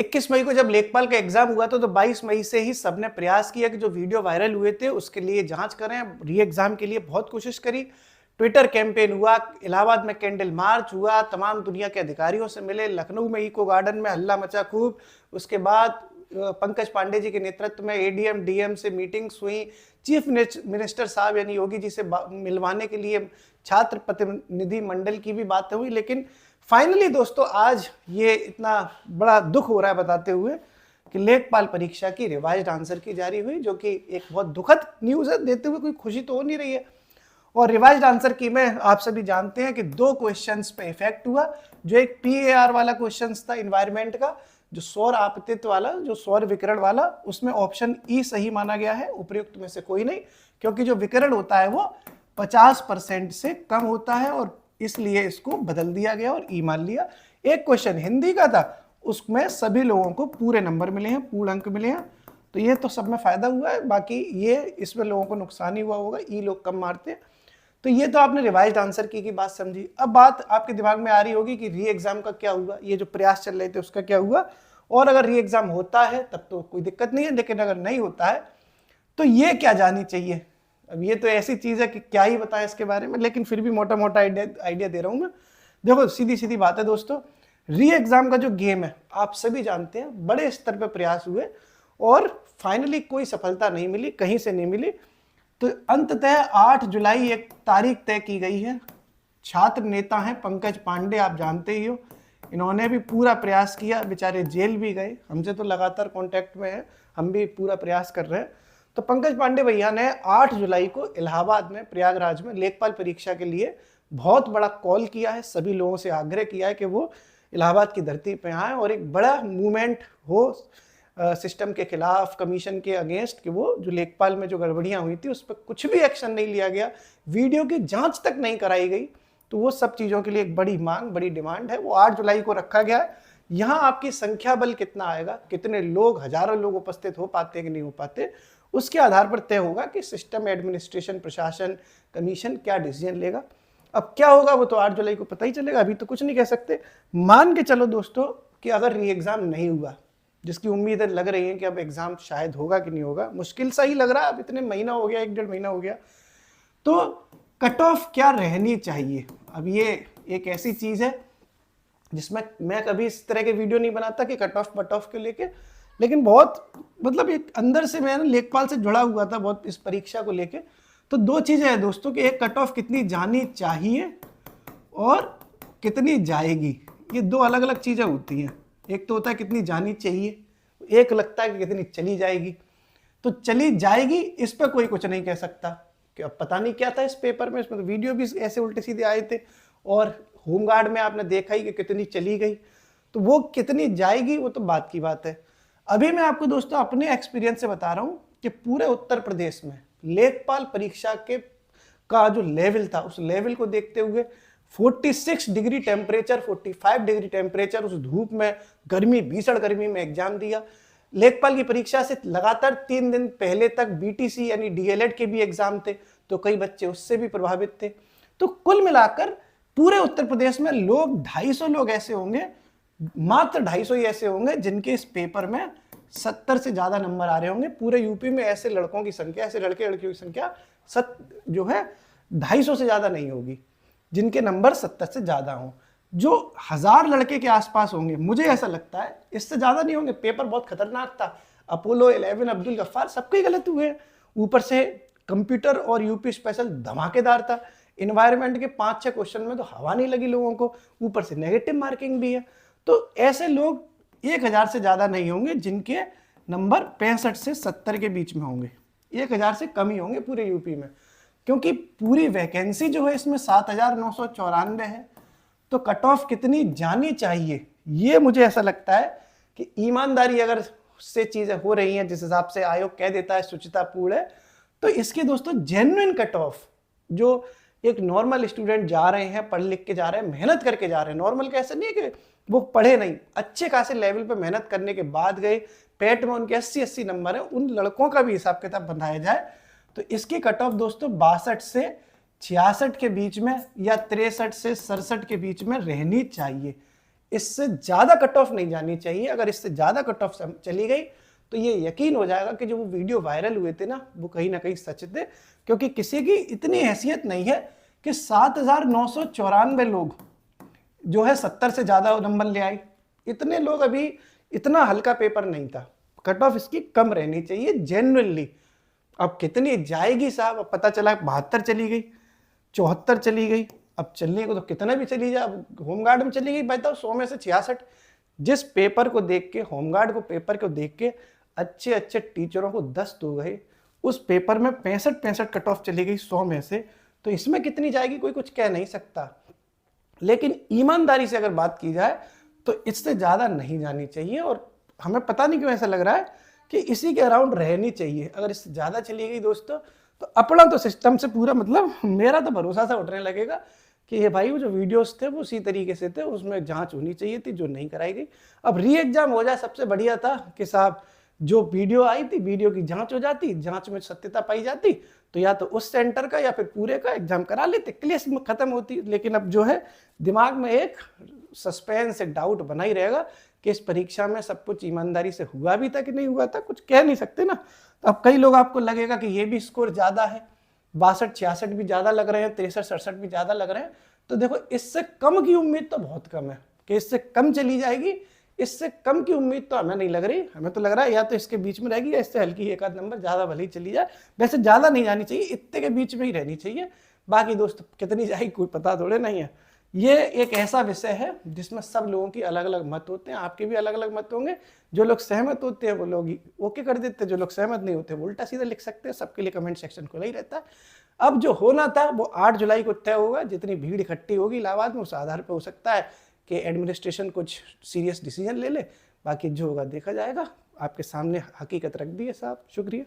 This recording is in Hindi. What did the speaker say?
21 मई को जब लेखपाल का एग्जाम हुआ था तो 22 मई से ही सबने प्रयास किया कि जो वीडियो वायरल हुए थे उसके लिए जांच करें, री एग्जाम के लिए बहुत कोशिश करी। ट्विटर कैंपेन हुआ, इलाहाबाद में कैंडल मार्च हुआ, तमाम दुनिया के अधिकारियों से मिले, लखनऊ में इको गार्डन में हल्ला मचा खूब। उसके बाद पंकज पांडे जी के नेतृत्व में एडीएम डीएम से मीटिंग्स हुई, चीफ मिनिस्टर साहब यानी योगी जी से मिलवाने के लिए छात्र प्रतिनिधि मंडल की भी बातें हुई। लेकिन फाइनली दोस्तों आज ये इतना बड़ा दुख हो रहा है बताते हुए कि लेखपाल परीक्षा की रिवाइज्ड आंसर की जारी हुई, जो कि एक बहुत दुखद न्यूज़ है। देते हुए कोई खुशी तो हो नहीं रही है। और रिवाइज्ड आंसर की में आप सभी जानते हैं कि 2 क्वेश्चंस पे इफेक्ट हुआ। जो एक PAR वाला क्वेश्चंस था इन्वायरमेंट का, जो सौर आपतित वाला, जो सौर विकिरण वाला, उसमें ऑप्शन ई सही माना गया है, उपयुक्त में से कोई नहीं, क्योंकि जो विकिरण होता है वो 50% से कम होता है और इसलिए इसको बदल दिया गया और ई मान लिया। एक क्वेश्चन हिंदी का था, उसमें सभी लोगों को पूरे नंबर मिले हैं, पूर्ण अंक मिले हैं, तो ये तो सब में फायदा हुआ है। बाकी ये इसमें लोगों को नुकसान ही हुआ होगा, ई लोग कम मारते हैं। तो ये तो आपने रिवाइज्ड आंसर की बात समझी। अब बात आपके दिमाग में आ रही होगी कि री एग्जाम का क्या हुआ, ये जो प्रयास चल रहे थे उसका क्या हुआ, और अगर री एग्जाम होता है तब तो कोई दिक्कत नहीं है, लेकिन अगर नहीं होता है तो ये क्या जानी चाहिए। अब ये तो ऐसी चीज है कि क्या ही बताएं इसके बारे में, लेकिन फिर भी मोटा मोटा आइडिया दे रहा हूं मैं। देखो सीधी सीधी बात है दोस्तों, री एग्जाम का जो गेम है आप सभी जानते हैं, बड़े स्तर पर प्रयास हुए और फाइनली कोई सफलता नहीं मिली, कहीं से नहीं मिली। तो अंततः 8 जुलाई एक तारीख तय की गई है। छात्र नेता हैं पंकज पांडे, आप जानते ही हो, इन्होंने भी पूरा प्रयास किया, बेचारे जेल भी गए, हमसे तो लगातार कांटेक्ट में है, हम भी पूरा प्रयास कर रहे हैं। तो पंकज पांडे भैया ने 8 जुलाई को इलाहाबाद में, प्रयागराज में लेखपाल परीक्षा के लिए बहुत बड़ा कॉल किया है, सभी लोगों से आग्रह किया है कि वो इलाहाबाद की धरती पे आए और एक बड़ा मूवमेंट हो सिस्टम के खिलाफ, कमीशन के अगेंस्ट, कि वो जो लेखपाल में जो गड़बड़ियां हुई थी उस पर कुछ भी एक्शन नहीं लिया गया, वीडियो की जांच तक नहीं कराई गई। तो वो सब चीज़ों के लिए एक बड़ी मांग, बड़ी डिमांड है, वो 8 जुलाई को रखा गया है। यहाँ आपकी संख्या बल कितना आएगा, कितने लोग, हजारों लोग उपस्थित हो पाते हैं कि नहीं हो पाते, उसके आधार पर तय होगा कि सिस्टम एडमिनिस्ट्रेशन, प्रशासन, कमीशन क्या डिसीजन लेगा। अब क्या होगा वो तो 8 जुलाई को पता ही चलेगा, अभी तो कुछ नहीं कह सकते। मान के चलो दोस्तों कि अगर री एग्जाम नहीं हुआ, जिसकी उम्मीदें लग रही हैं कि अब एग्जाम शायद होगा कि नहीं होगा, मुश्किल सा ही लग रहा है, अब इतने महीना हो गया, 1-1.5 महीना हो गया, तो कट ऑफ क्या रहनी चाहिए। अब ये एक ऐसी चीज है जिसमें मैं कभी इस तरह के वीडियो नहीं बनाता कि कट ऑफ बट ऑफ के लेके, लेकिन बहुत मतलब एक अंदर से मैं लेखपाल से जुड़ा हुआ था बहुत इस परीक्षा को लेके। तो 2 चीजें हैं दोस्तों कि एक कट ऑफ कितनी जानी चाहिए और कितनी जाएगी, ये 2 अलग अलग चीजें होती हैं। एक तो होता है कितनी जानी चाहिए, एक लगता है कि कितनी चली जाएगी। तो चली जाएगी इस पर कोई कुछ नहीं कह सकता कि अब पता नहीं क्या था इस पेपर में, इसमें तो वीडियो भी ऐसे उल्टे सीधे आए थे, और होमगार्ड में आपने देखा ही कि कितनी चली गई। तो वो कितनी जाएगी वो तो बात की बात है। अभी मैं आपको दोस्तों अपने एक्सपीरियंस से बता रहा हूं कि पूरे उत्तर प्रदेश में लेखपाल परीक्षा के का जो लेवल था, उस लेवल को देखते हुए 46 डिग्री टेम्परेचर, 45 डिग्री टेम्परेचर, उस धूप में, गर्मी, भीषण गर्मी में एग्जाम दिया। लेखपाल की परीक्षा से लगातार 3 दिन पहले तक BTC यानी DLED के भी एग्जाम थे, तो कई बच्चे उससे भी प्रभावित थे। तो कुल मिलाकर पूरे उत्तर प्रदेश में लोग 250 लोग ऐसे होंगे, मात्र 250 ही ऐसे होंगे जिनके इस पेपर में 70 से ज्यादा नंबर आ रहे होंगे। पूरे यूपी में ऐसे लड़कों की संख्या, ऐसे लड़के लड़कियों की संख्या जो है 250 से ज्यादा नहीं होगी जिनके नंबर 70 से ज्यादा हों। जो 1000 लड़के के आसपास होंगे, मुझे ऐसा लगता है इससे ज्यादा नहीं होंगे। पेपर बहुत खतरनाक था, अपोलो 11, अब्दुल गफ्फार, सबके ही गलत हुए। ऊपर से कंप्यूटर और यूपी स्पेशल धमाकेदार था। इन्वायरमेंट के 5-6 क्वेश्चन में तो हवा नहीं लगी लोगों को, ऊपर से नेगेटिव मार्किंग भी है। तो ऐसे लोग 1000 से ज्यादा नहीं होंगे जिनके नंबर 65 से 70 के बीच में होंगे, 1000 से कम ही होंगे पूरे यूपी में, क्योंकि पूरी वैकेंसी जो है इसमें 7994 है। तो कट ऑफ कितनी जानी चाहिए, ये मुझे ऐसा लगता है कि ईमानदारी अगर से चीजें हो रही हैं, जिस हिसाब से आयोग कह देता है शुचितापूर्ण है, तो इसके दोस्तों जेन्युइन कट ऑफ, जो एक नॉर्मल स्टूडेंट जा रहे हैं, पढ़ लिख के जा रहे हैं, मेहनत करके जा रहे हैं, नॉर्मल कैसे नहीं कि वो पढ़े नहीं, अच्छे खासे लेवल पे मेहनत करने के बाद गए, पेट में उनके 80-80 नंबर है, उन लड़कों का भी हिसाब किताब बनाया जाए तो इसकी कट ऑफ दोस्तों 62 से 66 के बीच में या 63 से 67 के बीच में रहनी चाहिए। इससे ज़्यादा कट ऑफ नहीं जानी चाहिए। अगर इससे ज़्यादा कट ऑफ चली गई तो ये यकीन हो जाएगा कि जो वो वीडियो वायरल हुए थे ना, वो कहीं ना कहीं सच थे, क्योंकि किसी की इतनी हैसियत नहीं है कि 7,994 लोग जो है 70 से ज़्यादा नंबर ले आए। इतने लोग, अभी इतना हल्का पेपर नहीं था। कट ऑफ इसकी कम रहनी चाहिए जेन्युइनली। अब कितनी जाएगी साहब, अब पता चला 72 चली गई, 74 चली गई, अब चलने को तो कितना भी चली जाए। अब होमगार्ड में चली गई बताओ 100 में से 66। जिस पेपर को देख के, होमगार्ड को पेपर को देख के अच्छे अच्छे टीचरों को दस्त हो गए, उस पेपर में 65 कट ऑफ चली गई 100 में से, तो इसमें कितनी जाएगी कोई कुछ कह नहीं सकता। लेकिन ईमानदारी से अगर बात की जाए तो इससे ज़्यादा नहीं जानी चाहिए, और हमें पता नहीं क्यों ऐसा लग रहा है कि इसी के अराउंड रहनी चाहिए। अगर इससे ज़्यादा चली गई दोस्तों तो अपना तो सिस्टम से पूरा मतलब मेरा तो भरोसा सा उठने लगेगा कि ये भाई वो जो वीडियोस थे वो उसी तरीके से थे, उसमें जांच होनी चाहिए थी जो नहीं कराई गई। अब री एग्जाम हो जाए सबसे बढ़िया था कि साहब जो वीडियो आई थी वीडियो की जांच हो जाती, जांच में सत्यता पाई जाती तो या तो उस सेंटर का या फिर पूरे का एग्जाम करा लेते, क्लेश खत्म होती। लेकिन अब जो है दिमाग में एक सस्पेंस, एक डाउट बना ही रहेगा कि इस परीक्षा में सब कुछ ईमानदारी से हुआ भी था कि नहीं हुआ था, कुछ कह नहीं सकते ना। तो अब कई लोग आपको लगेगा कि ये भी स्कोर ज़्यादा है, 62-66 भी ज़्यादा लग रहे हैं, 63-67 भी ज़्यादा लग रहे हैं। तो देखो इससे कम की उम्मीद तो बहुत कम है कि इससे कम चली जाएगी। इससे कम की उम्मीद तो हमें नहीं लग रही। हमें तो लग रहा है या तो इसके बीच में रहेगी या इससे हल्की एक आध नंबर ज़्यादा भले ही चली जाए। वैसे ज़्यादा नहीं जानी चाहिए, इतने के बीच में ही रहनी चाहिए। बाकी दोस्त कितनी जाएगी कोई पता थोड़े नहीं है। ये एक ऐसा विषय है जिसमें सब लोगों की अलग अलग मत होते हैं, आपके भी अलग अलग मत होंगे। जो लोग सहमत होते हैं वो लोग ओके कर देते हैं, जो लोग सहमत नहीं होते वो उल्टा सीधा लिख सकते हैं। सबके लिए कमेंट सेक्शन खुला ही रहता है। अब जो होना था वो 8 जुलाई को तय होगा। जितनी भीड़ इकट्ठी होगी इलाहाबाद में उस आधार पर हो सकता है कि एडमिनिस्ट्रेशन कुछ सीरियस डिसीजन ले ले। बाकी जो होगा देखा जाएगा। आपके सामने हकीकत रख दी है साहब। शुक्रिया।